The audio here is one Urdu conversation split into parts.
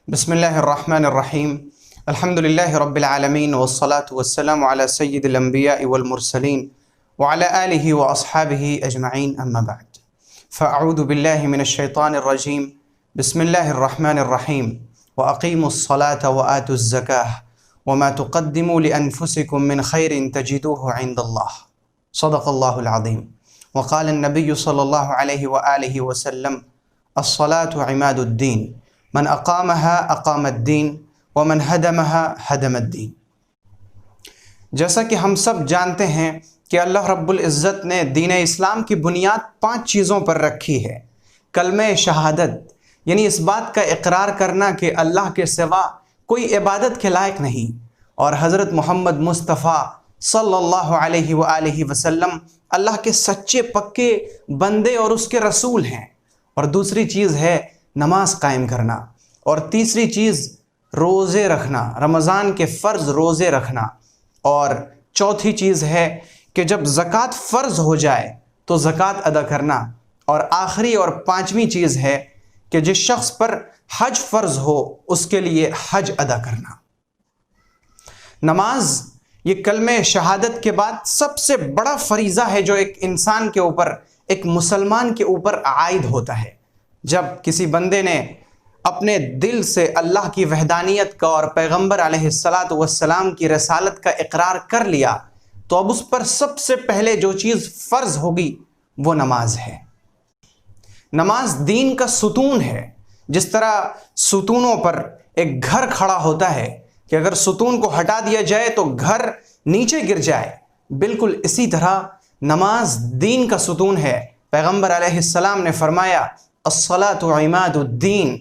بسم اللہ الرحمن الرحیم الحمد للہ رب العالمین والصلاة والسلام علی سید الانبیاء والمرسلین وعلی آلہ واصحابہ اجمعین اما بعد فاعوذ باللہ من الشیطان الرجیم بسم اللہ الرحمن الرحیم واقیموا الصلاة وآتوا الزکاة وما تقدموا لانفسکم من خیر تجدوه عند اللہ صدق اللہ العظیم وقال النبی صلی اللہ علیہ وآلہ وسلم الصلاة عماد الدین من اقامها اقام الدین ومن هدمها هدم الدین۔ جیسا کہ ہم سب جانتے ہیں کہ اللہ رب العزت نے دین اسلام کی بنیاد 5 چیزوں پر رکھی ہے۔ کلمہ شہادت یعنی اس بات کا اقرار کرنا کہ اللہ کے سوا کوئی عبادت کے لائق نہیں، اور حضرت محمد مصطفیٰ صلی اللہ علیہ وآلہ وسلم اللہ کے سچے پکے بندے اور اس کے رسول ہیں۔ اور دوسری چیز ہے نماز قائم کرنا، اور تیسری چیز روزے رکھنا، رمضان کے فرض روزے رکھنا، اور چوتھی چیز ہے کہ جب زکوٰۃ فرض ہو جائے تو زکوٰۃ ادا کرنا، اور آخری اور 5ویں چیز ہے کہ جس شخص پر حج فرض ہو اس کے لیے حج ادا کرنا۔ نماز یہ کلمہ شہادت کے بعد سب سے بڑا فریضہ ہے جو ایک انسان کے اوپر، ایک مسلمان کے اوپر عائد ہوتا ہے۔ جب کسی بندے نے اپنے دل سے اللہ کی وحدانیت کا اور پیغمبر علیہ السلام کی رسالت کا اقرار کر لیا تو اب اس پر سب سے پہلے جو چیز فرض ہوگی وہ نماز ہے۔ نماز دین کا ستون ہے۔ جس طرح ستونوں پر ایک گھر کھڑا ہوتا ہے کہ اگر ستون کو ہٹا دیا جائے تو گھر نیچے گر جائے، بالکل اسی طرح نماز دین کا ستون ہے۔ پیغمبر علیہ السلام نے فرمایا الصلاة عماد الدین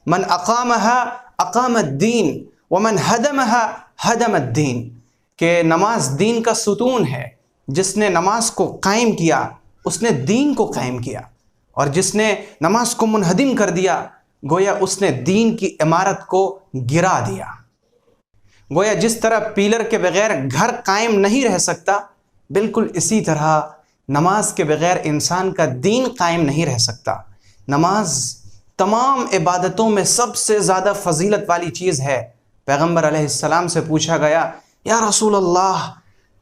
من اقامها اقام الدین ومن هدمها هدم الدین، کہ نماز دین کا ستون ہے۔ جس نے نماز کو قائم کیا اس نے دین کو قائم کیا، اور جس نے نماز کو منہدم کر دیا گویا اس نے دین کی عمارت کو گرا دیا۔ گویا جس طرح پیلر کے بغیر گھر قائم نہیں رہ سکتا، بالکل اسی طرح نماز کے بغیر انسان کا دین قائم نہیں رہ سکتا۔ نماز تمام عبادتوں میں سب سے زیادہ فضیلت والی چیز ہے۔ پیغمبر علیہ السلام سے پوچھا گیا یا رسول اللہ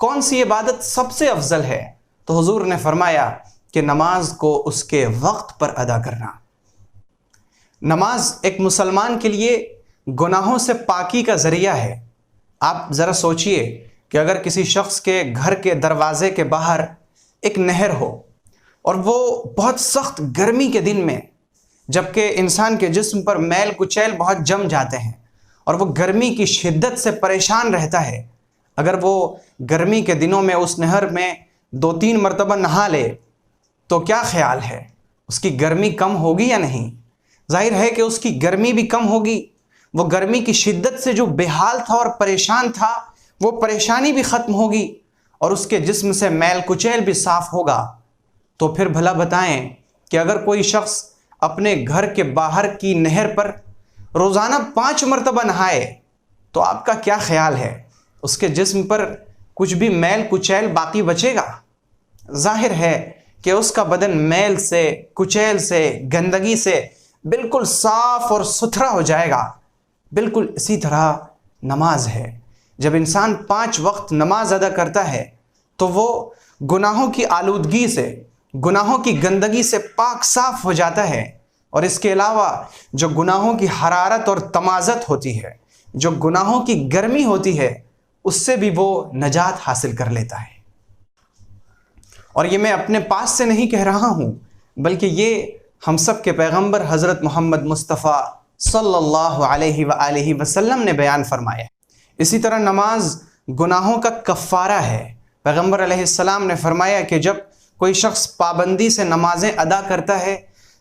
کون سی عبادت سب سے افضل ہے؟ تو حضور نے فرمایا کہ نماز کو اس کے وقت پر ادا کرنا۔ نماز ایک مسلمان کے لیے گناہوں سے پاکی کا ذریعہ ہے۔ آپ ذرا سوچئے کہ اگر کسی شخص کے گھر کے دروازے کے باہر ایک نہر ہو اور وہ بہت سخت گرمی کے دن میں، جبکہ انسان کے جسم پر میل کچیل بہت جم جاتے ہیں اور وہ گرمی کی شدت سے پریشان رہتا ہے، اگر وہ گرمی کے دنوں میں اس نہر میں 2-3 مرتبہ نہا لے تو کیا خیال ہے؟ اس کی گرمی کم ہوگی یا نہیں؟ ظاہر ہے کہ اس کی گرمی بھی کم ہوگی۔ وہ گرمی کی شدت سے جو بے حال تھا اور پریشان تھا وہ پریشانی بھی ختم ہوگی، اور اس کے جسم سے میل کچیل بھی صاف ہوگا۔ تو پھر بھلا بتائیں کہ اگر کوئی شخص اپنے گھر کے باہر کی نہر پر روزانہ 5 مرتبہ نہائے تو آپ کا کیا خیال ہے؟ اس کے جسم پر کچھ بھی میل کچیل باقی بچے گا؟ ظاہر ہے کہ اس کا بدن میل سے، کچیل سے، گندگی سے بالکل صاف اور ستھرا ہو جائے گا۔ بالکل اسی طرح نماز ہے۔ جب انسان 5 وقت نماز ادا کرتا ہے تو وہ گناہوں کی آلودگی سے، گناہوں کی گندگی سے پاک صاف ہو جاتا ہے، اور اس کے علاوہ جو گناہوں کی حرارت اور تمازت ہوتی ہے، جو گناہوں کی گرمی ہوتی ہے، اس سے بھی وہ نجات حاصل کر لیتا ہے۔ اور یہ میں اپنے پاس سے نہیں کہہ رہا ہوں، بلکہ یہ ہم سب کے پیغمبر حضرت محمد مصطفیٰ صلی اللہ علیہ وآلہ وسلم نے بیان فرمایا۔ اسی طرح نماز گناہوں کا کفارہ ہے۔ پیغمبر علیہ السلام نے فرمایا کہ جب کوئی شخص پابندی سے نمازیں ادا کرتا ہے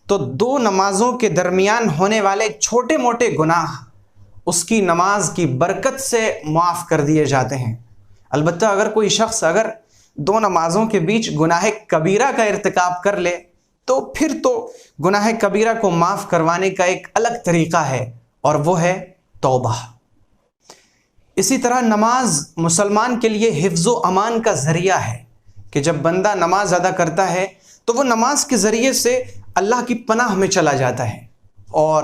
تو 2 نمازوں کے درمیان ہونے والے چھوٹے موٹے گناہ اس کی نماز کی برکت سے معاف کر دیے جاتے ہیں۔ البتہ اگر کوئی شخص 2 نمازوں کے بیچ گناہ کبیرہ کا ارتکاب کر لے تو پھر تو گناہ کبیرہ کو معاف کروانے کا ایک الگ طریقہ ہے، اور وہ ہے توبہ۔ اسی طرح نماز مسلمان کے لیے حفظ و امان کا ذریعہ ہے کہ جب بندہ نماز ادا کرتا ہے تو وہ نماز کے ذریعے سے اللہ کی پناہ میں چلا جاتا ہے، اور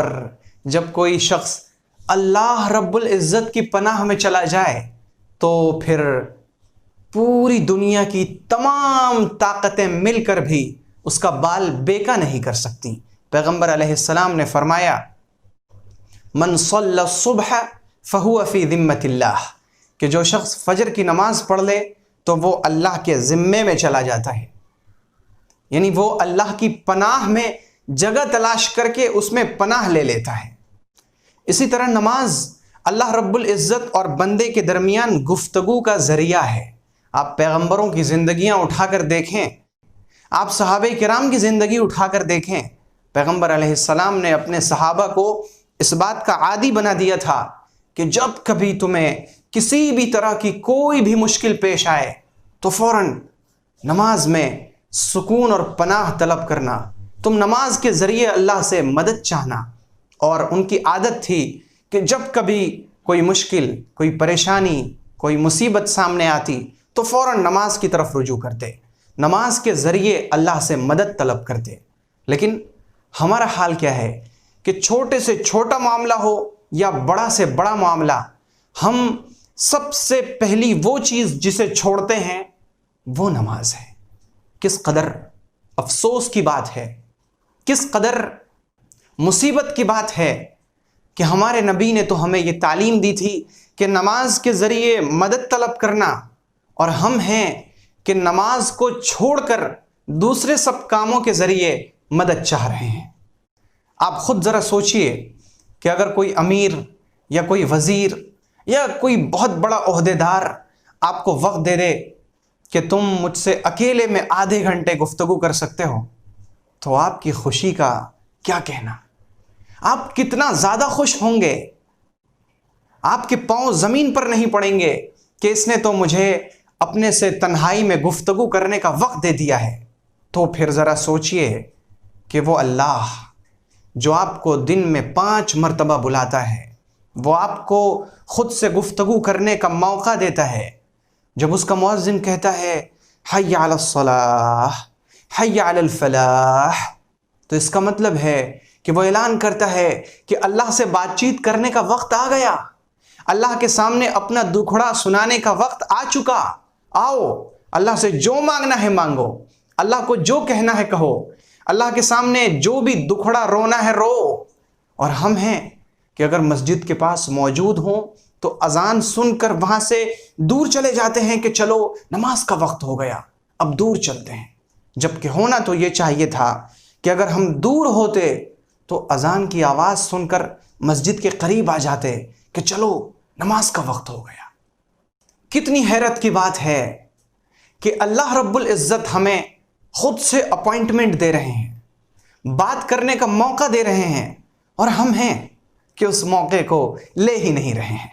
جب کوئی شخص اللہ رب العزت کی پناہ میں چلا جائے تو پھر پوری دنیا کی تمام طاقتیں مل کر بھی اس کا بال بیکا نہیں کر سکتی۔ پیغمبر علیہ السلام نے فرمایا من صلی الصبح فہو فی ذمۃ اللہ، کہ جو شخص فجر کی نماز پڑھ لے تو وہ اللہ کے ذمے میں چلا جاتا ہے، یعنی وہ اللہ کی پناہ میں جگہ تلاش کر کے اس میں پناہ لے لیتا ہے۔ اسی طرح نماز اللہ رب العزت اور بندے کے درمیان گفتگو کا ذریعہ ہے۔ آپ پیغمبروں کی زندگیاں اٹھا کر دیکھیں، آپ صحابہ کرام کی زندگی اٹھا کر دیکھیں، پیغمبر علیہ السلام نے اپنے صحابہ کو اس بات کا عادی بنا دیا تھا کہ جب کبھی تمہیں کسی بھی طرح کی کوئی بھی مشکل پیش آئے تو فوراً نماز میں سکون اور پناہ طلب کرنا، تم نماز کے ذریعے اللہ سے مدد چاہنا۔ اور ان کی عادت تھی کہ جب کبھی کوئی مشکل، کوئی پریشانی، کوئی مصیبت سامنے آتی تو فوراً نماز کی طرف رجوع کرتے، نماز کے ذریعے اللہ سے مدد طلب کرتے۔ لیکن ہمارا حال کیا ہے کہ چھوٹے سے چھوٹا معاملہ ہو یا بڑا سے بڑا معاملہ، ہم سب سے پہلی وہ چیز جسے چھوڑتے ہیں وہ نماز ہے۔ کس قدر افسوس کی بات ہے، کس قدر مصیبت کی بات ہے کہ ہمارے نبی نے تو ہمیں یہ تعلیم دی تھی کہ نماز کے ذریعے مدد طلب کرنا، اور ہم ہیں کہ نماز کو چھوڑ کر دوسرے سب کاموں کے ذریعے مدد چاہ رہے ہیں۔ آپ خود ذرا سوچئے کہ اگر کوئی امیر یا کوئی وزیر یا کوئی بہت بڑا عہدیدار آپ کو وقت دے دے کہ تم مجھ سے اکیلے میں آدھے گھنٹے گفتگو کر سکتے ہو، تو آپ کی خوشی کا کیا کہنا؟ آپ کتنا زیادہ خوش ہوں گے، آپ کے پاؤں زمین پر نہیں پڑیں گے کہ اس نے تو مجھے اپنے سے تنہائی میں گفتگو کرنے کا وقت دے دیا ہے۔ تو پھر ذرا سوچئے کہ وہ اللہ جو آپ کو دن میں 5 مرتبہ بلاتا ہے، وہ آپ کو خود سے گفتگو کرنے کا موقع دیتا ہے، جب اس کا مؤذن کہتا ہے حی علی الصلاح حی علی الفلاح، تو اس کا مطلب ہے کہ وہ اعلان کرتا ہے کہ اللہ سے بات چیت کرنے کا وقت آ گیا، اللہ کے سامنے اپنا دکھڑا سنانے کا وقت آ چکا۔ آؤ اللہ سے جو مانگنا ہے مانگو، اللہ کو جو کہنا ہے کہو، اللہ کے سامنے جو بھی دکھڑا رونا ہے رو۔ اور ہم ہیں کہ اگر مسجد کے پاس موجود ہوں تو اذان سن کر وہاں سے دور چلے جاتے ہیں کہ چلو نماز کا وقت ہو گیا، اب دور چلتے ہیں، جبکہ ہونا تو یہ چاہیے تھا کہ اگر ہم دور ہوتے تو اذان کی آواز سن کر مسجد کے قریب آ جاتے کہ چلو نماز کا وقت ہو گیا۔ کتنی حیرت کی بات ہے کہ اللہ رب العزت ہمیں خود سے اپوائنٹمنٹ دے رہے ہیں، بات کرنے کا موقع دے رہے ہیں، اور ہم ہیں کہ اس موقع کو لے ہی نہیں رہے ہیں۔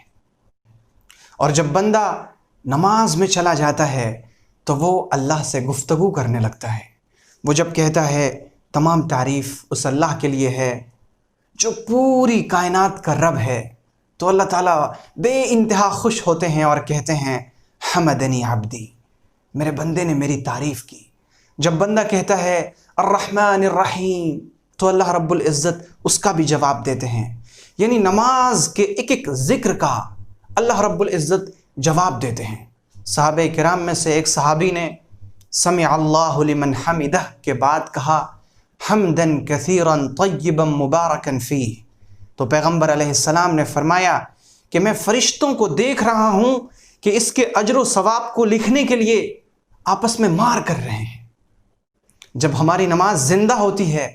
اور جب بندہ نماز میں چلا جاتا ہے تو وہ اللہ سے گفتگو کرنے لگتا ہے۔ وہ جب کہتا ہے تمام تعریف اس اللہ کے لیے ہے جو پوری کائنات کا رب ہے، تو اللہ تعالیٰ بے انتہا خوش ہوتے ہیں اور کہتے ہیں حمدنی عبدی، میرے بندے نے میری تعریف کی۔ جب بندہ کہتا ہے الرحمن الرحیم، تو اللہ رب العزت اس کا بھی جواب دیتے ہیں، یعنی نماز کے ایک ایک ذکر کا اللہ رب العزت جواب دیتے ہیں۔ صحابہ کرام میں سے ایک صحابی نے سمع اللہ لمن حمدہ کے بعد کہا حمدن کثیرا طیبا مبارکا فیہ، تو پیغمبر علیہ السلام نے فرمایا کہ میں فرشتوں کو دیکھ رہا ہوں کہ اس کے اجر و ثواب کو لکھنے کے لیے آپس میں مار کر رہے ہیں۔ جب ہماری نماز زندہ ہوتی ہے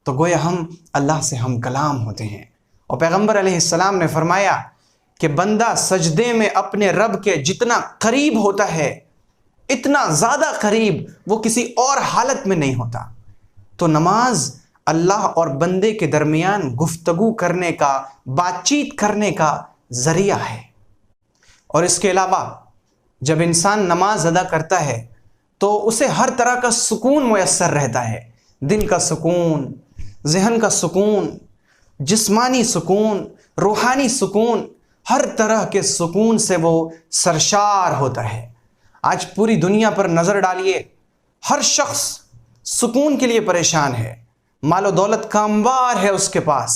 تو گویا ہم اللہ سے ہم کلام ہوتے ہیں۔ اور پیغمبر علیہ السلام نے فرمایا کہ بندہ سجدے میں اپنے رب کے جتنا قریب ہوتا ہے، اتنا زیادہ قریب وہ کسی اور حالت میں نہیں ہوتا۔ تو نماز اللہ اور بندے کے درمیان گفتگو کرنے کا، بات چیت کرنے کا ذریعہ ہے۔ اور اس کے علاوہ جب انسان نماز ادا کرتا ہے تو اسے ہر طرح کا سکون میسر رہتا ہے، دل کا سکون، ذہن کا سکون، جسمانی سکون، روحانی سکون، ہر طرح کے سکون سے وہ سرشار ہوتا ہے۔ آج پوری دنیا پر نظر ڈالیے، ہر شخص سکون کے لیے پریشان ہے، مال و دولت کا انبار ہے اس کے پاس،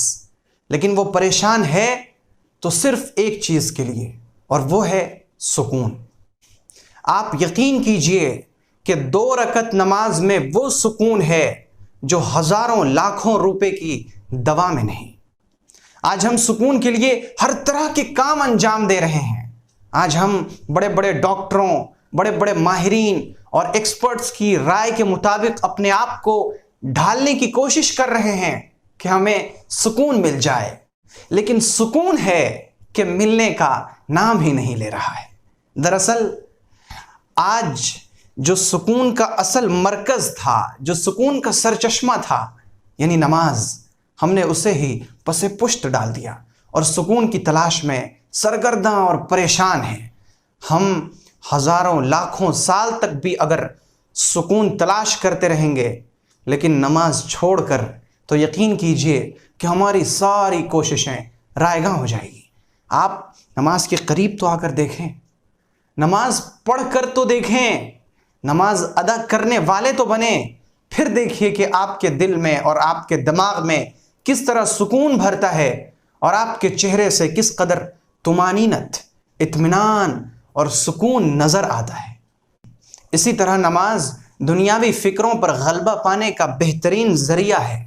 لیکن وہ پریشان ہے تو صرف ایک چیز کے لیے، اور وہ ہے سکون۔ آپ یقین کیجئے کہ 2 رکعت نماز میں وہ سکون ہے جو ہزاروں لاکھوں روپے کی دوا میں نہیں۔ آج ہم سکون کے لیے ہر طرح کے کام انجام دے رہے ہیں۔ آج ہم بڑے بڑے ڈاکٹروں، بڑے بڑے ماہرین اور ایکسپرٹس کی رائے کے مطابق اپنے آپ کو ڈھالنے کی کوشش کر رہے ہیں کہ ہمیں سکون مل جائے، لیکن سکون ہے کہ ملنے کا نام ہی نہیں لے رہا ہے۔ دراصل آج جو سکون کا اصل مرکز تھا، جو سکون کا سرچشمہ تھا، یعنی نماز، ہم نے اسے ہی پس پشت ڈال دیا اور سکون کی تلاش میں سرگرداں اور پریشان ہیں۔ ہم ہزاروں لاکھوں سال تک بھی اگر سکون تلاش کرتے رہیں گے لیکن نماز چھوڑ کر، تو یقین کیجئے کہ ہماری ساری کوششیں رائگاں ہو جائیں گی۔ آپ نماز کے قریب تو آ کر دیکھیں، نماز پڑھ کر تو دیکھیں، نماز ادا کرنے والے تو بنیں، پھر دیکھیے کہ آپ کے دل میں اور آپ کے دماغ میں کس طرح سکون بھرتا ہے اور آپ کے چہرے سے کس قدر طمانینت، اطمینان اور سکون نظر آتا ہے۔ اسی طرح نماز دنیاوی فکروں پر غلبہ پانے کا بہترین ذریعہ ہے۔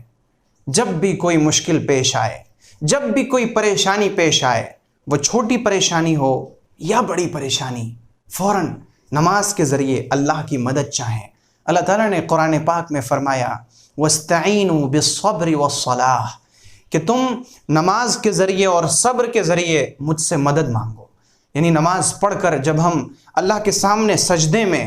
جب بھی کوئی مشکل پیش آئے، جب بھی کوئی پریشانی پیش آئے، وہ چھوٹی پریشانی ہو یا بڑی پریشانی، فوراً نماز کے ذریعے اللہ کی مدد چاہیں۔ اللہ تعالیٰ نے قرآن پاک میں فرمایا وَاسْتَعِينُوا بِالصَّبْرِ وَالصَّلَاةِ کہ تم نماز کے ذریعے اور صبر کے ذریعے مجھ سے مدد مانگو۔ یعنی نماز پڑھ کر جب ہم اللہ کے سامنے سجدے میں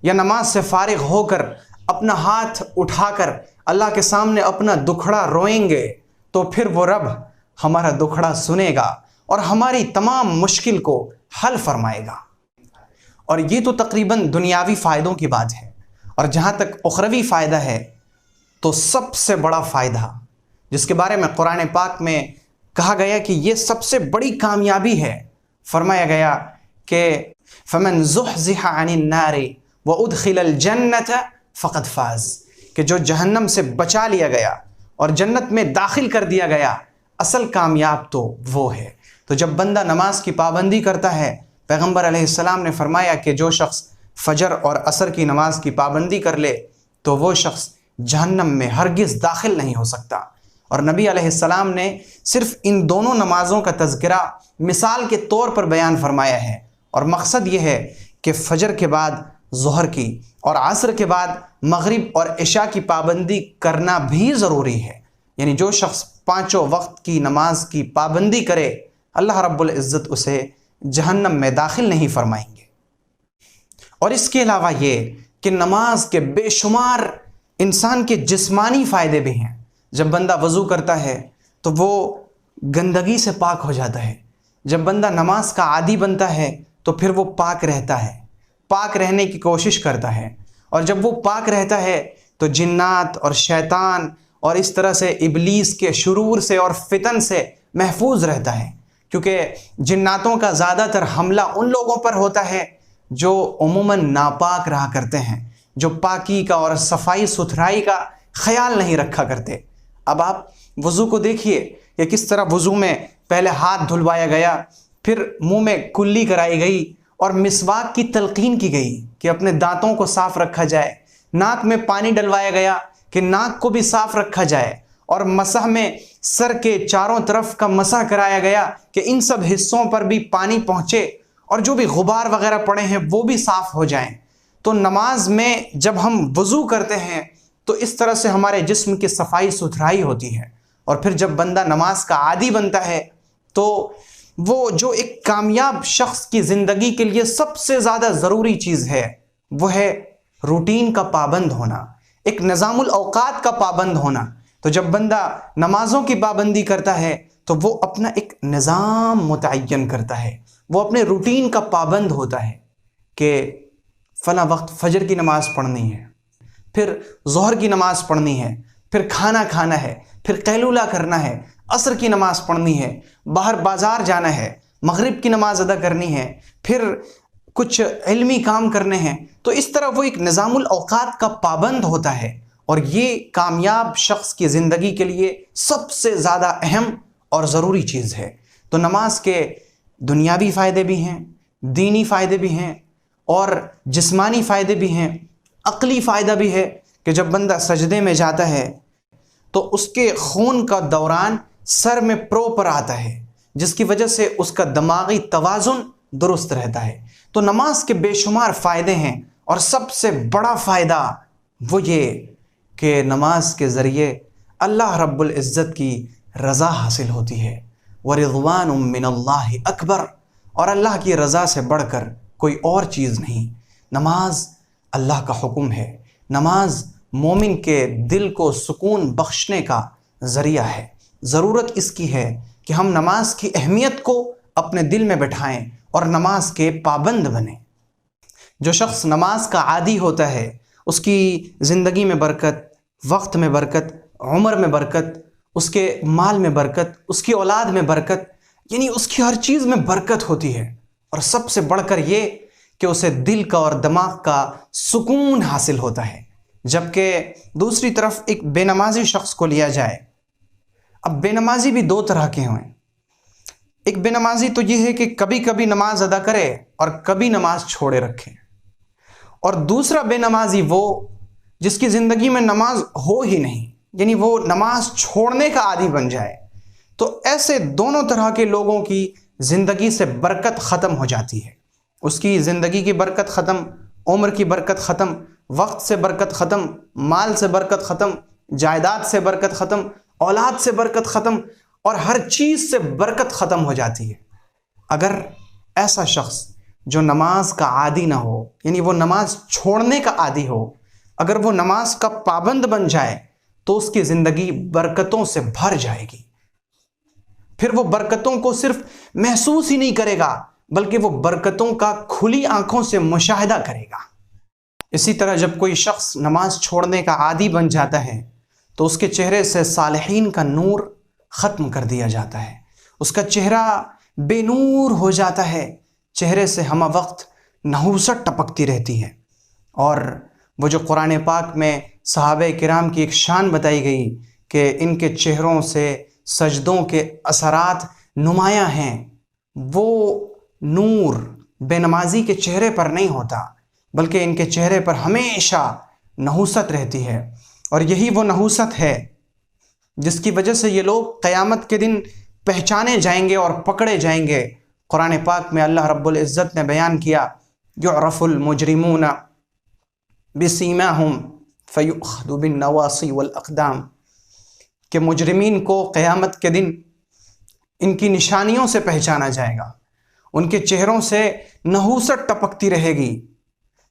یا نماز سے فارغ ہو کر اپنا ہاتھ اٹھا کر اللہ کے سامنے اپنا دکھڑا روئیں گے، تو پھر وہ رب ہمارا دکھڑا سنے گا اور ہماری تمام مشکل کو حل فرمائے گا۔ اور یہ تو تقریباً دنیاوی فائدوں کی بات ہے، اور جہاں تک اخروی فائدہ ہے تو سب سے بڑا فائدہ جس کے بارے میں قرآن پاک میں کہا گیا کہ یہ سب سے بڑی کامیابی ہے، فرمایا گیا کہ فَمَنْ زُحْزِحَ عَنِ النَّارِ وَأُدْخِلَ الْجَنَّةَ فَقَدْ فَازَ کہ جو جہنم سے بچا لیا گیا اور جنت میں داخل کر دیا گیا، اصل کامیاب تو وہ ہے۔ تو جب بندہ نماز کی پابندی کرتا ہے، پیغمبر علیہ السلام نے فرمایا کہ جو شخص فجر اور عصر کی نماز کی پابندی کر لے تو وہ شخص جہنم میں ہرگز داخل نہیں ہو سکتا۔ اور نبی علیہ السلام نے صرف ان دونوں نمازوں کا تذکرہ مثال کے طور پر بیان فرمایا ہے، اور مقصد یہ ہے کہ فجر کے بعد ظہر کی اور عصر کے بعد مغرب اور عشاء کی پابندی کرنا بھی ضروری ہے۔ یعنی جو شخص 5 وقت کی نماز کی پابندی کرے، اللہ رب العزت اسے جہنم میں داخل نہیں فرمائیں گے۔ اور اس کے علاوہ یہ کہ نماز کے بے شمار انسان کے جسمانی فائدے بھی ہیں۔ جب بندہ وضو کرتا ہے تو وہ گندگی سے پاک ہو جاتا ہے۔ جب بندہ نماز کا عادی بنتا ہے تو پھر وہ پاک رہتا ہے، پاک رہنے کی کوشش کرتا ہے، اور جب وہ پاک رہتا ہے تو جنات اور شیطان اور اس طرح سے ابلیس کے شرور سے اور فتن سے محفوظ رہتا ہے، کیونکہ جناتوں کا زیادہ تر حملہ ان لوگوں پر ہوتا ہے جو عموماً ناپاک رہا کرتے ہیں، جو پاکی کا اور صفائی ستھرائی کا خیال نہیں رکھا کرتے۔ اب آپ وضو کو دیکھیے کہ کس طرح وضو میں پہلے ہاتھ دھلوایا گیا، پھر منہ میں کلی کرائی گئی اور مسواک کی تلقین کی گئی کہ اپنے دانتوں کو صاف رکھا جائے، ناک میں پانی ڈلوایا گیا کہ ناک کو بھی صاف رکھا جائے، اور مسح میں سر کے چاروں طرف کا مسح کرایا گیا کہ ان سب حصوں پر بھی پانی پہنچے اور جو بھی غبار وغیرہ پڑے ہیں وہ بھی صاف ہو جائیں۔ تو نماز میں جب ہم وضو کرتے ہیں تو اس طرح سے ہمارے جسم کی صفائی ستھرائی ہوتی ہے، اور پھر جب بندہ نماز کا عادی بنتا ہے تو وہ جو ایک کامیاب شخص کی زندگی کے لیے سب سے زیادہ ضروری چیز ہے وہ ہے روٹین کا پابند ہونا، ایک نظام الاوقات کا پابند ہونا۔ تو جب بندہ نمازوں کی پابندی کرتا ہے تو وہ اپنا ایک نظام متعین کرتا ہے، وہ اپنے روٹین کا پابند ہوتا ہے کہ فلاں وقت فجر کی نماز پڑھنی ہے، پھر ظہر کی نماز پڑھنی ہے، پھر کھانا کھانا ہے، پھر قیلولہ کرنا ہے، عصر کی نماز پڑھنی ہے، باہر بازار جانا ہے، مغرب کی نماز ادا کرنی ہے، پھر کچھ علمی کام کرنے ہیں۔ تو اس طرح وہ ایک نظام الاوقات کا پابند ہوتا ہے، اور یہ کامیاب شخص کی زندگی کے لیے سب سے زیادہ اہم اور ضروری چیز ہے۔ تو نماز کے دنیاوی فائدے بھی ہیں، دینی فائدے بھی ہیں، اور جسمانی فائدے بھی ہیں، عقلی فائدہ بھی ہے کہ جب بندہ سجدے میں جاتا ہے تو اس کے خون کا دوران سر میں پراپر آتا ہے، جس کی وجہ سے اس کا دماغی توازن درست رہتا ہے۔ تو نماز کے بے شمار فائدے ہیں، اور سب سے بڑا فائدہ وہ یہ کہ نماز کے ذریعے اللہ رب العزت کی رضا حاصل ہوتی ہے۔ وَرِضْوَانٌ مِّنَ اللَّهِ اکبر، اور اللہ کی رضا سے بڑھ کر کوئی اور چیز نہیں۔ نماز اللہ کا حکم ہے، نماز مومن کے دل کو سکون بخشنے کا ذریعہ ہے۔ ضرورت اس کی ہے کہ ہم نماز کی اہمیت کو اپنے دل میں بٹھائیں اور نماز کے پابند بنیں۔ جو شخص نماز کا عادی ہوتا ہے اس کی زندگی میں برکت، وقت میں برکت، عمر میں برکت، اس کے مال میں برکت، اس کی اولاد میں برکت، یعنی اس کی ہر چیز میں برکت ہوتی ہے، اور سب سے بڑھ کر یہ کہ اسے دل کا اور دماغ کا سکون حاصل ہوتا ہے۔ جبکہ دوسری طرف ایک بے نمازی شخص کو لیا جائے، اب بے نمازی بھی دو طرح کے ہیں۔ ایک بے نمازی تو یہ ہے کہ کبھی کبھی نماز ادا کرے اور کبھی نماز چھوڑے رکھے، اور دوسرا بے نمازی وہ جس کی زندگی میں نماز ہو ہی نہیں، یعنی وہ نماز چھوڑنے کا عادی بن جائے۔ تو ایسے دونوں طرح کے لوگوں کی زندگی سے برکت ختم ہو جاتی ہے، اس کی زندگی کی برکت ختم، عمر کی برکت ختم، وقت سے برکت ختم، مال سے برکت ختم، جائیداد سے برکت ختم، اولاد سے برکت ختم، اور ہر چیز سے برکت ختم ہو جاتی ہے۔ اگر ایسا شخص جو نماز کا عادی نہ ہو، یعنی وہ نماز چھوڑنے کا عادی ہو، اگر وہ نماز کا پابند بن جائے تو اس کی زندگی برکتوں سے بھر جائے گی۔ پھر وہ برکتوں کو صرف محسوس ہی نہیں کرے گا بلکہ وہ برکتوں کا کھلی آنکھوں سے مشاہدہ کرے گا۔ اسی طرح جب کوئی شخص نماز چھوڑنے کا عادی بن جاتا ہے تو اس کے چہرے سے صالحین کا نور ختم کر دیا جاتا ہے، اس کا چہرہ بے نور ہو جاتا ہے، چہرے سے ہمہ وقت نحوست ٹپکتی رہتی ہے۔ اور وہ جو قرآن پاک میں صحابہ کرام کی ایک شان بتائی گئی کہ ان کے چہروں سے سجدوں کے اثرات نمایاں ہیں، وہ نور بے نمازی کے چہرے پر نہیں ہوتا بلکہ ان کے چہرے پر ہمیشہ نحوست رہتی ہے، اور یہی وہ نحوست ہے جس کی وجہ سے یہ لوگ قیامت کے دن پہچانے جائیں گے اور پکڑے جائیں گے۔ قرآن پاک میں اللہ رب العزت نے بیان کیا، یعرف المجرمون بسیماہم فیؤخذ بالنواصی والاقدام، کہ مجرمین کو قیامت کے دن ان کی نشانیوں سے پہچانا جائے گا، ان کے چہروں سے نحوست ٹپکتی رہے گی۔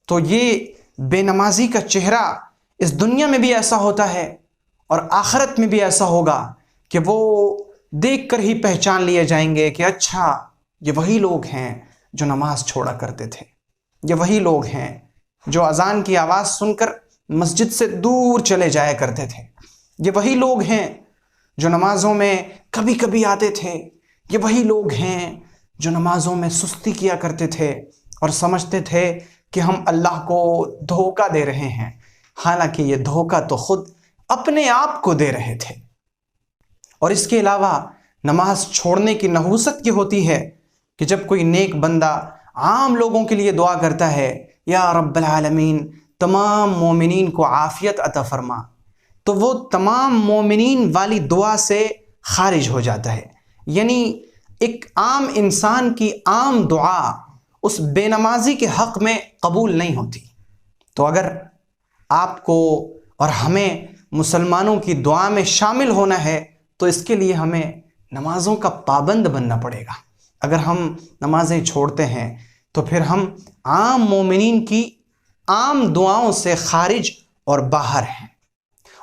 تو یہ بے نمازی کا چہرہ اس دنیا میں بھی ایسا ہوتا ہے اور آخرت میں بھی ایسا ہوگا کہ وہ دیکھ کر ہی پہچان لیے جائیں گے کہ اچھا یہ وہی لوگ ہیں جو نماز چھوڑا کرتے تھے، یہ وہی لوگ ہیں جو اذان کی آواز سن کر مسجد سے دور چلے جایا کرتے تھے، یہ وہی لوگ ہیں جو نمازوں میں کبھی کبھی آتے تھے، یہ وہی لوگ ہیں جو نمازوں میں سستی کیا کرتے تھے اور سمجھتے تھے کہ ہم اللہ کو دھوکہ دے رہے ہیں، حالانکہ یہ دھوکہ تو خود اپنے آپ کو دے رہے تھے۔ اور اس کے علاوہ نماز چھوڑنے کی نحوست یہ ہوتی ہے کہ جب کوئی نیک بندہ عام لوگوں کے لیے دعا کرتا ہے، یا رب العالمین تمام مومنین کو عافیت عطا فرما، تو وہ تمام مومنین والی دعا سے خارج ہو جاتا ہے، یعنی ایک عام انسان کی عام دعا اس بے نمازی کے حق میں قبول نہیں ہوتی۔ تو اگر آپ کو اور ہمیں مسلمانوں کی دعا میں شامل ہونا ہے تو اس کے لیے ہمیں نمازوں کا پابند بننا پڑے گا۔ اگر ہم نمازیں چھوڑتے ہیں تو پھر ہم عام مومنین کی عام دعاؤں سے خارج اور باہر ہیں۔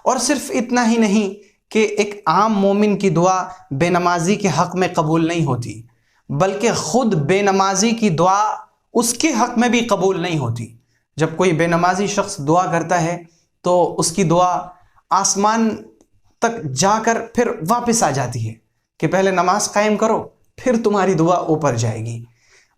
اور صرف اتنا ہی نہیں کہ ایک عام مومن کی دعا بے نمازی کے حق میں قبول نہیں ہوتی، بلکہ خود بے نمازی کی دعا اس کے حق میں بھی قبول نہیں ہوتی۔ جب کوئی بے نمازی شخص دعا کرتا ہے تو اس کی دعا آسمان تک جا کر پھر واپس آ جاتی ہے کہ پہلے نماز قائم کرو پھر تمہاری دعا اوپر جائے گی۔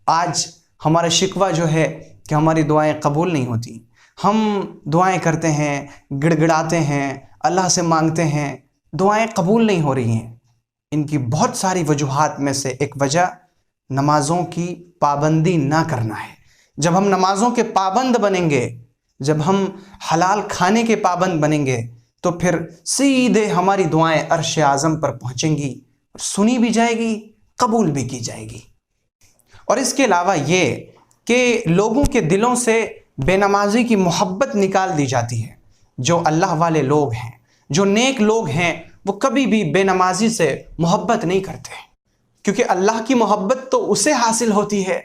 آج ہمارا شکوہ جو ہے کہ ہماری دعائیں قبول نہیں ہوتی، ہم دعائیں کرتے ہیں، گڑ گڑاتے ہیں، اللہ سے مانگتے ہیں، دعائیں قبول نہیں ہو رہی ہیں۔ ان کی بہت ساری وجوہات میں سے ایک وجہ نمازوں کی پابندی نہ کرنا ہے۔ جب ہم نمازوں کے پابند بنیں گے، جب ہم حلال کھانے کے پابند بنیں گے، تو پھر سیدھے ہماری دعائیں عرش اعظم پر پہنچیں گی، سنی بھی جائے گی، قبول بھی کی جائے گی۔ اور اس کے علاوہ یہ کہ لوگوں کے دلوں سے بے نمازی کی محبت نکال دی جاتی ہے۔ جو اللہ والے لوگ ہیں، جو نیک لوگ ہیں، وہ کبھی بھی بے نمازی سے محبت نہیں کرتے، کیونکہ اللہ کی محبت تو اسے حاصل ہوتی ہے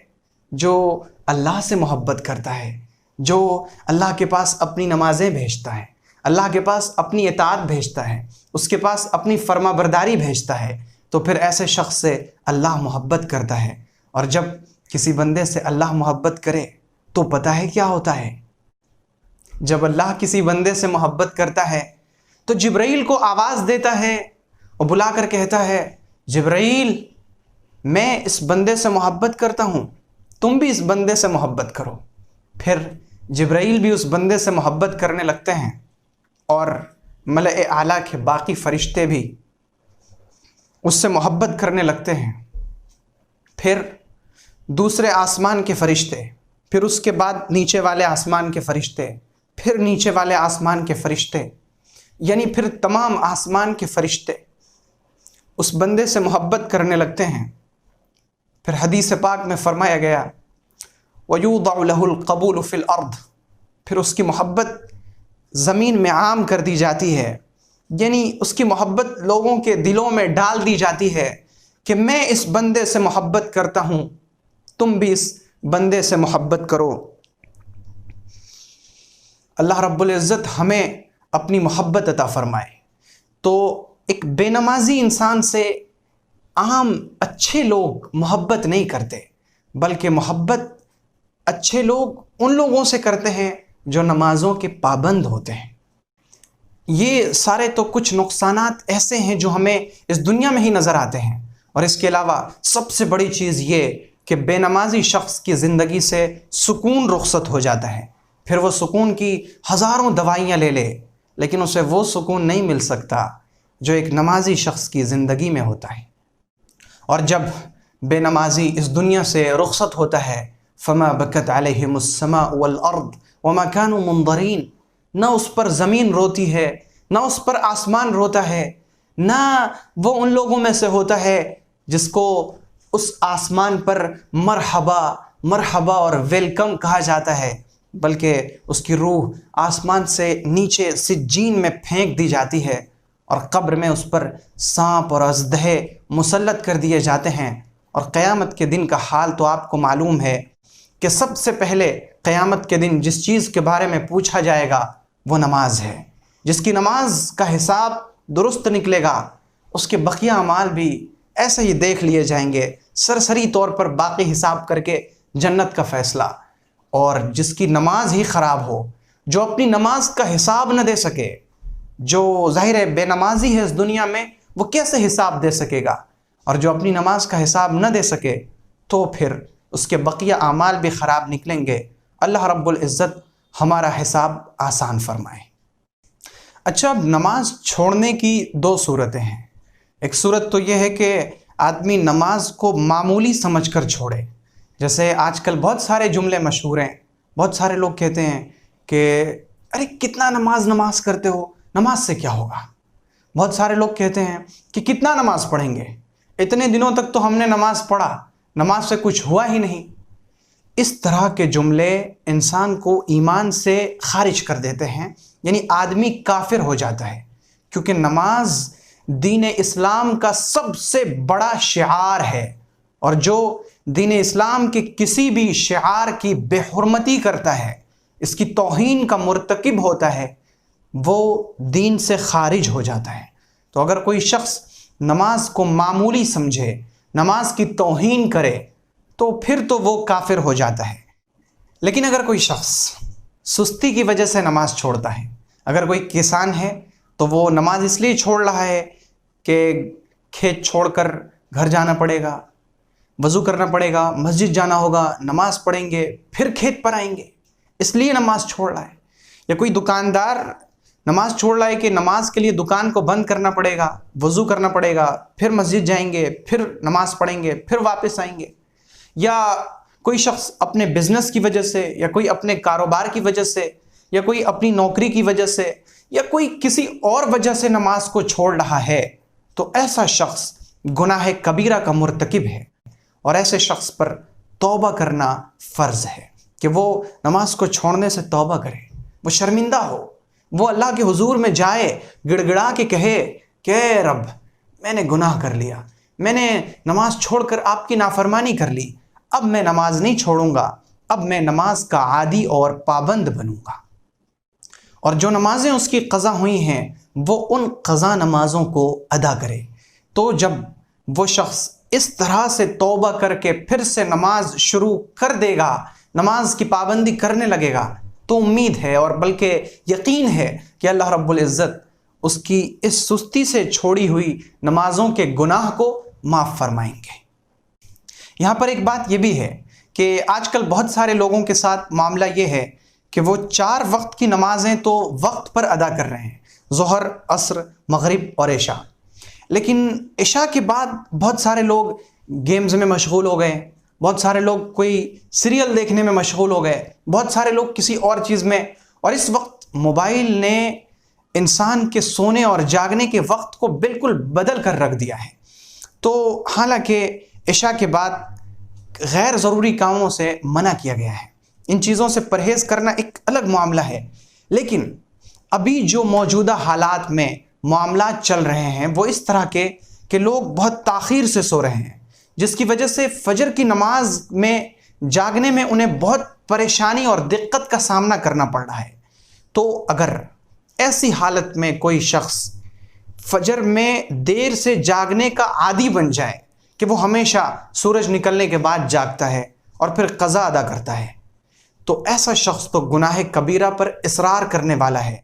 جو اللہ سے محبت کرتا ہے، جو اللہ کے پاس اپنی نمازیں بھیجتا ہے، اللہ کے پاس اپنی اطاعت بھیجتا ہے، اس کے پاس اپنی فرما برداری بھیجتا ہے، تو پھر ایسے شخص سے اللہ محبت کرتا ہے۔ اور جب کسی بندے سے اللہ محبت کرے تو پتہ ہے کیا ہوتا ہے؟ جب اللہ کسی بندے سے محبت کرتا ہے تو جبرائیل کو آواز دیتا ہے اور بلا کر کہتا ہے، جبرائیل، میں اس بندے سے محبت کرتا ہوں، تم بھی اس بندے سے محبت کرو۔ پھر جبرائیل بھی اس بندے سے محبت کرنے لگتے ہیں، اور ملائے اعلیٰ کے باقی فرشتے بھی اس سے محبت کرنے لگتے ہیں۔ پھر دوسرے آسمان کے فرشتے، پھر اس کے بعد نیچے والے آسمان کے فرشتے، پھر نیچے والے آسمان کے فرشتے، یعنی پھر تمام آسمان کے فرشتے اس بندے سے محبت کرنے لگتے ہیں۔ پھر حدیث پاک میں فرمایا گیا، وَيُوضَعُ لَهُ الْقَبُولُ فِي الْأَرْضِ، پھر اس کی محبت زمین میں عام کر دی جاتی ہے، یعنی اس کی محبت لوگوں کے دلوں میں ڈال دی جاتی ہے کہ میں اس بندے سے محبت کرتا ہوں، تم بھی اس بندے سے محبت کرو۔ اللہ رب العزت ہمیں اپنی محبت عطا فرمائے۔ تو ایک بے نمازی انسان سے عام اچھے لوگ محبت نہیں کرتے، بلکہ محبت اچھے لوگ ان لوگوں سے کرتے ہیں جو نمازوں کے پابند ہوتے ہیں۔ یہ سارے تو کچھ نقصانات ایسے ہیں جو ہمیں اس دنیا میں ہی نظر آتے ہیں، اور اس کے علاوہ سب سے بڑی چیز یہ کہ بے نمازی شخص کی زندگی سے سکون رخصت ہو جاتا ہے۔ پھر وہ سکون کی ہزاروں دوائیاں لے لے، لیکن اسے وہ سکون نہیں مل سکتا جو ایک نمازی شخص کی زندگی میں ہوتا ہے۔ اور جب بے نمازی اس دنیا سے رخصت ہوتا ہے، فما بکت علیہم السماء والارض وما كانوا منظرین، نہ اس پر زمین روتی ہے، نہ اس پر آسمان روتا ہے، نہ وہ ان لوگوں میں سے ہوتا ہے جس کو اس آسمان پر مرحبا مرحبا اور ویلکم کہا جاتا ہے، بلکہ اس کی روح آسمان سے نیچے سجین میں پھینک دی جاتی ہے، اور قبر میں اس پر سانپ اور اژدہے مسلط کر دیے جاتے ہیں۔ اور قیامت کے دن کا حال تو آپ کو معلوم ہے کہ سب سے پہلے قیامت کے دن جس چیز کے بارے میں پوچھا جائے گا وہ نماز ہے۔ جس کی نماز کا حساب درست نکلے گا، اس کے بقیہ اعمال بھی ایسے ہی دیکھ لیے جائیں گے، سرسری طور پر باقی حساب کر کے جنت کا فیصلہ۔ اور جس کی نماز ہی خراب ہو، جو اپنی نماز کا حساب نہ دے سکے، جو ظاہر ہے بے نمازی ہے اس دنیا میں، وہ کیسے حساب دے سکے گا؟ اور جو اپنی نماز کا حساب نہ دے سکے تو پھر اس کے بقیہ اعمال بھی خراب نکلیں گے۔ اللہ رب العزت ہمارا حساب آسان فرمائے۔ اچھا، اب نماز چھوڑنے کی دو صورتیں ہیں۔ ایک صورت تو یہ ہے کہ آدمی نماز کو معمولی سمجھ کر چھوڑے، جیسے آج کل بہت سارے جملے مشہور ہیں، بہت سارے لوگ کہتے ہیں کہ ارے کتنا نماز کرتے ہو، نماز سے کیا ہوگا؟ بہت سارے لوگ کہتے ہیں کہ کتنا نماز پڑھیں گے، اتنے دنوں تک تو ہم نے نماز پڑھا، نماز سے کچھ ہوا ہی نہیں۔ اس طرح کے جملے انسان کو ایمان سے خارج کر دیتے ہیں، یعنی آدمی کافر ہو جاتا ہے، کیونکہ نماز دین اسلام کا سب سے بڑا شعار ہے، اور جو دین اسلام کے کسی بھی شعار کی بے حرمتی کرتا ہے، اس کی توہین کا مرتکب ہوتا ہے، وہ دین سے خارج ہو جاتا ہے۔ تو اگر کوئی شخص نماز کو معمولی سمجھے، نماز کی توہین کرے، تو پھر تو وہ کافر ہو جاتا ہے۔ لیکن اگر کوئی شخص سستی کی وجہ سے نماز چھوڑتا ہے، اگر کوئی کسان ہے تو وہ نماز اس لیے چھوڑ رہا ہے کہ کھیت چھوڑ کر گھر جانا پڑے گا، وضو کرنا پڑے گا، مسجد جانا ہوگا، نماز پڑھیں گے، پھر کھیت پر آئیں گے، اس لیے نماز چھوڑ رہا ہے۔ یا کوئی دکاندار نماز چھوڑ رہا ہے کہ نماز کے لیے دکان کو بند کرنا پڑے گا، وضو کرنا پڑے گا، پھر مسجد جائیں گے، پھر نماز پڑھیں گے، پھر واپس آئیں گے. یا کوئی شخص اپنے بزنس کی وجہ سے، یا کوئی اپنے کاروبار کی وجہ سے، یا کوئی اپنی نوکری کی وجہ سے، یا کوئی کسی اور وجہ سے نماز کو چھوڑ رہا ہے، تو ایسا شخص گناہ کبیرہ کا مرتکب ہے. اور ایسے شخص پر توبہ کرنا فرض ہے کہ وہ نماز کو چھوڑنے سے توبہ کرے، وہ شرمندہ ہو، وہ اللہ کے حضور میں جائے، گڑ گڑا کے کہے کہ اے رب میں نے گناہ کر لیا، میں نے نماز چھوڑ کر آپ کی نافرمانی کر لی، اب میں نماز نہیں چھوڑوں گا، اب میں نماز کا عادی اور پابند بنوں گا. اور جو نمازیں اس کی قضا ہوئی ہیں وہ ان قضا نمازوں کو ادا کرے. تو جب وہ شخص اس طرح سے توبہ کر کے پھر سے نماز شروع کر دے گا، نماز کی پابندی کرنے لگے گا، تو امید ہے اور بلکہ یقین ہے کہ اللہ رب العزت اس کی اس سستی سے چھوڑی ہوئی نمازوں کے گناہ کو معاف فرمائیں گے. یہاں پر ایک بات یہ بھی ہے کہ آج کل بہت سارے لوگوں کے ساتھ معاملہ یہ ہے کہ وہ 4 وقت کی نمازیں تو وقت پر ادا کر رہے ہیں، ظہر، عصر، مغرب اور عشاء. لیکن عشاء کے بعد بہت سارے لوگ گیمز میں مشغول ہو گئے، بہت سارے لوگ کوئی سیریل دیکھنے میں مشغول ہو گئے، بہت سارے لوگ کسی اور چیز میں. اور اس وقت موبائل نے انسان کے سونے اور جاگنے کے وقت کو بالکل بدل کر رکھ دیا ہے. تو حالانکہ عشاء کے بعد غیر ضروری کاموں سے منع کیا گیا ہے، ان چیزوں سے پرہیز کرنا ایک الگ معاملہ ہے، لیکن ابھی جو موجودہ حالات میں معاملات چل رہے ہیں وہ اس طرح کے کہ لوگ بہت تاخیر سے سو رہے ہیں، جس کی وجہ سے فجر کی نماز میں جاگنے میں انہیں بہت پریشانی اور دقت کا سامنا کرنا پڑ رہا ہے. تو اگر ایسی حالت میں کوئی شخص فجر میں دیر سے جاگنے کا عادی بن جائے کہ وہ ہمیشہ سورج نکلنے کے بعد جاگتا ہے اور پھر قضا ادا کرتا ہے، تو ایسا شخص تو گناہ کبیرہ پر اصرار کرنے والا ہے.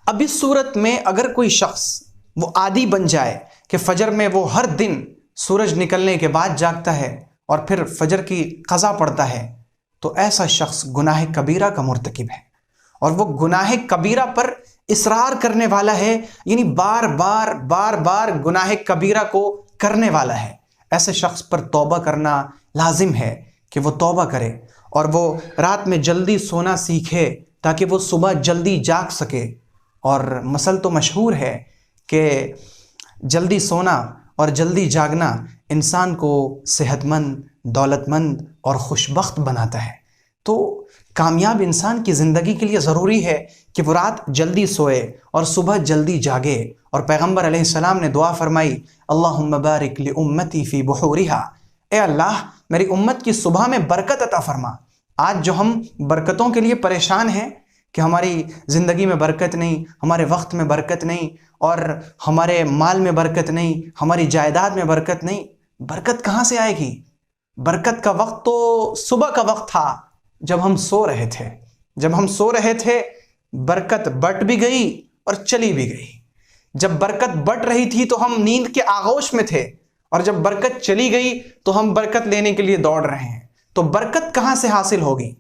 اب اس صورت میں اگر کوئی شخص وہ عادی بن جائے کہ فجر میں وہ ہر دن سورج نکلنے کے بعد جاگتا ہے اور پھر فجر کی قضا پڑھتا ہے، تو ایسا شخص گناہ کبیرہ کا مرتکب ہے. اور وہ گناہ کبیرہ پر اصرار کرنے والا ہے، یعنی بار بار گناہ کبیرہ کو کرنے والا ہے. ایسے شخص پر توبہ کرنا لازم ہے کہ وہ توبہ کرے اور وہ رات میں جلدی سونا سیکھے تاکہ وہ صبح جلدی جاگ سکے. اور مثل تو مشہور ہے کہ جلدی سونا اور جلدی جاگنا انسان کو صحت مند، دولت مند اور خوشبخت بناتا ہے. تو کامیاب انسان کی زندگی کے لیے ضروری ہے کہ وہ رات جلدی سوئے اور صبح جلدی جاگے. اور پیغمبر علیہ السلام نے دعا فرمائی، اللہم بارک لامتی فی بحورہا، اے اللہ میری امت کی صبح میں برکت عطا فرما. آج جو ہم برکتوں کے لیے پریشان ہیں کہ ہماری زندگی میں برکت نہیں، ہمارے وقت میں برکت نہیں، اور ہمارے مال میں برکت نہیں، ہماری جائیداد میں برکت نہیں. برکت کہاں سے آئے گی؟ برکت کا وقت تو صبح کا وقت تھا جب ہم سو رہے تھے. جب ہم سو رہے تھے برکت بٹ بھی گئی اور چلی بھی گئی. جب برکت بٹ رہی تھی تو ہم نیند کے آغوش میں تھے، اور جب برکت چلی گئی تو ہم برکت لینے کے لیے دوڑ رہے ہیں. تو برکت کہاں سے حاصل ہوگی؟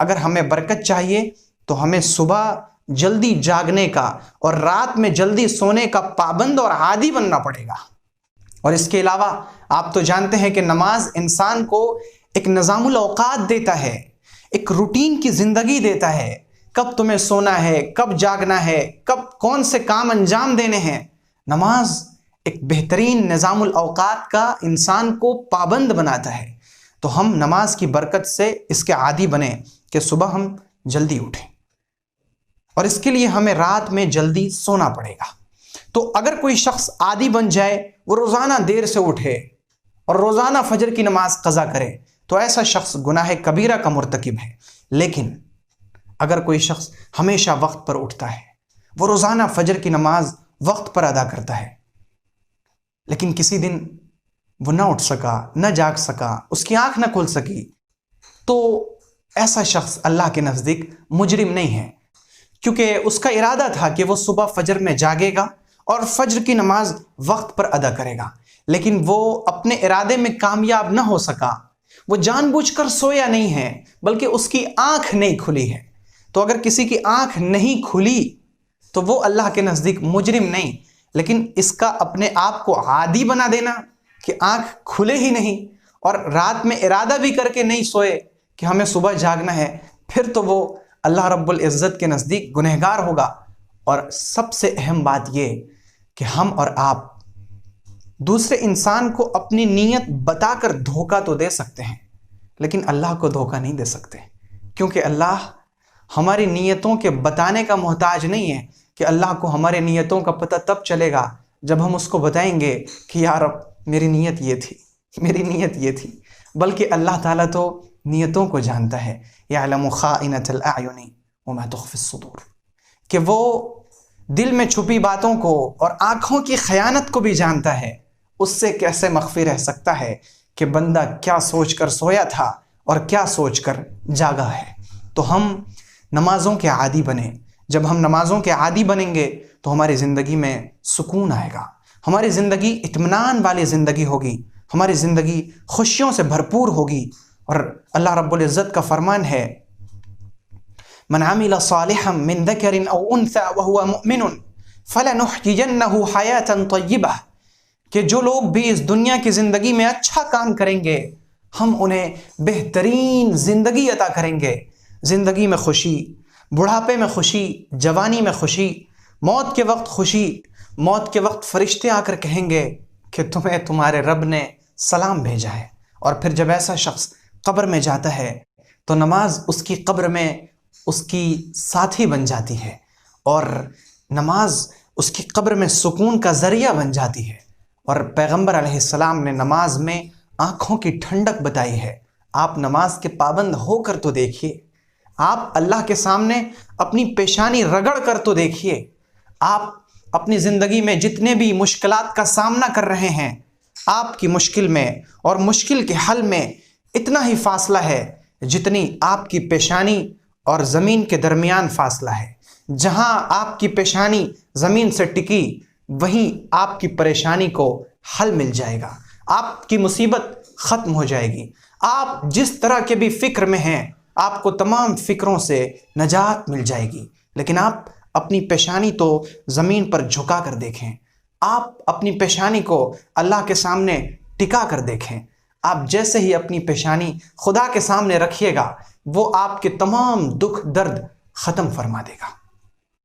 اگر ہمیں برکت چاہیے تو ہمیں صبح جلدی جاگنے کا اور رات میں جلدی سونے کا پابند اور عادی بننا پڑے گا. اور اس کے علاوہ آپ تو جانتے ہیں کہ نماز انسان کو ایک نظام الاوقات دیتا ہے، ایک روٹین کی زندگی دیتا ہے. کب تمہیں سونا ہے، کب جاگنا ہے، کب کون سے کام انجام دینے ہیں. نماز ایک بہترین نظام الاوقات کا انسان کو پابند بناتا ہے. تو ہم نماز کی برکت سے اس کے عادی بنیں کہ صبح ہم جلدی اٹھیں، اور اس کے لیے ہمیں رات میں جلدی سونا پڑے گا. تو اگر کوئی شخص عادی بن جائے، وہ روزانہ دیر سے اٹھے اور روزانہ فجر کی نماز قضا کرے، تو ایسا شخص گناہ کبیرہ کا مرتکب ہے. لیکن اگر کوئی شخص ہمیشہ وقت پر اٹھتا ہے، وہ روزانہ فجر کی نماز وقت پر ادا کرتا ہے، لیکن کسی دن وہ نہ اٹھ سکا، نہ جاگ سکا، اس کی آنکھ نہ کھل سکی، تو ایسا شخص اللہ کے نزدیک مجرم نہیں ہے، کیونکہ اس کا ارادہ تھا کہ وہ صبح فجر میں جاگے گا اور فجر کی نماز وقت پر ادا کرے گا، لیکن وہ اپنے ارادے میں کامیاب نہ ہو سکا. وہ جان بوجھ کر سویا نہیں ہے، بلکہ اس کی آنکھ نہیں کھلی ہے. تو اگر کسی کی آنکھ نہیں کھلی تو وہ اللہ کے نزدیک مجرم نہیں، لیکن اس کا اپنے آپ کو عادی بنا دینا کہ آنکھ کھلے ہی نہیں اور رات میں ارادہ بھی کر کے نہیں سوئے کہ ہمیں صبح جاگنا ہے، پھر تو وہ اللہ رب العزت کے نزدیک گنہگار ہوگا۔ اور سب سے اہم بات یہ کہ ہم اور آپ دوسرے انسان کو اپنی نیت بتا کر دھوکہ تو دے سکتے ہیں، لیکن اللہ کو دھوکہ نہیں دے سکتے، کیونکہ اللہ ہماری نیتوں کے بتانے کا محتاج نہیں ہے کہ اللہ کو ہمارے نیتوں کا پتہ تب چلے گا جب ہم اس کو بتائیں گے کہ یا رب میری نیت یہ تھی، میری نیت یہ تھی، بلکہ اللہ تعالیٰ تو نیتوں کو جانتا ہے۔ یعلم خائنۃ الاعین وما تخفی الصدور، کہ وہ دل میں چھپی باتوں کو اور آنکھوں کی خیانت کو بھی جانتا ہے۔ اس سے کیسے مخفی رہ سکتا ہے کہ بندہ کیا سوچ کر سویا تھا اور کیا سوچ کر جاگا ہے۔ تو ہم نمازوں کے عادی بنیں۔ جب ہم نمازوں کے عادی بنیں گے تو ہماری زندگی میں سکون آئے گا، ہماری زندگی اطمینان والی زندگی ہوگی، ہماری زندگی خوشیوں سے بھرپور ہوگی۔ اور اللہ رب العزت کا فرمان ہے، من عمل صالحا من ذکر او انثى وهو مؤمن فلنحيينه حیاة طیبہ، کہ جو لوگ بھی اس دنیا کی زندگی میں اچھا کام کریں گے ہم انہیں بہترین زندگی عطا کریں گے۔ زندگی میں خوشی، بڑھاپے میں خوشی، جوانی میں خوشی، موت کے وقت خوشی۔ موت کے وقت فرشتے آ کر کہیں گے کہ تمہیں تمہارے رب نے سلام بھیجا ہے۔ اور پھر جب ایسا شخص قبر میں جاتا ہے تو نماز اس کی قبر میں اس کی ساتھی بن جاتی ہے، اور نماز اس کی قبر میں سکون کا ذریعہ بن جاتی ہے۔ اور پیغمبر علیہ السلام نے نماز میں آنکھوں کی ٹھنڈک بتائی ہے۔ آپ نماز کے پابند ہو کر تو دیکھیے، آپ اللہ کے سامنے اپنی پیشانی رگڑ کر تو دیکھیے، آپ اپنی زندگی میں جتنے بھی مشکلات کا سامنا کر رہے ہیں، آپ کی مشکل میں اور مشکل کے حل میں اتنا ہی فاصلہ ہے جتنی آپ کی پیشانی اور زمین کے درمیان فاصلہ ہے۔ جہاں آپ کی پیشانی زمین سے ٹکی وہیں آپ کی پریشانی کو حل مل جائے گا، آپ کی مصیبت ختم ہو جائے گی۔ آپ جس طرح کے بھی فکر میں ہیں آپ کو تمام فکروں سے نجات مل جائے گی۔ لیکن آپ اپنی پیشانی تو زمین پر جھکا کر دیکھیں، آپ اپنی پیشانی کو اللہ کے سامنے ٹکا کر دیکھیں۔ آپ جیسے ہی اپنی پیشانی خدا کے سامنے رکھیے گا وہ آپ کے تمام دکھ درد ختم فرما دے گا۔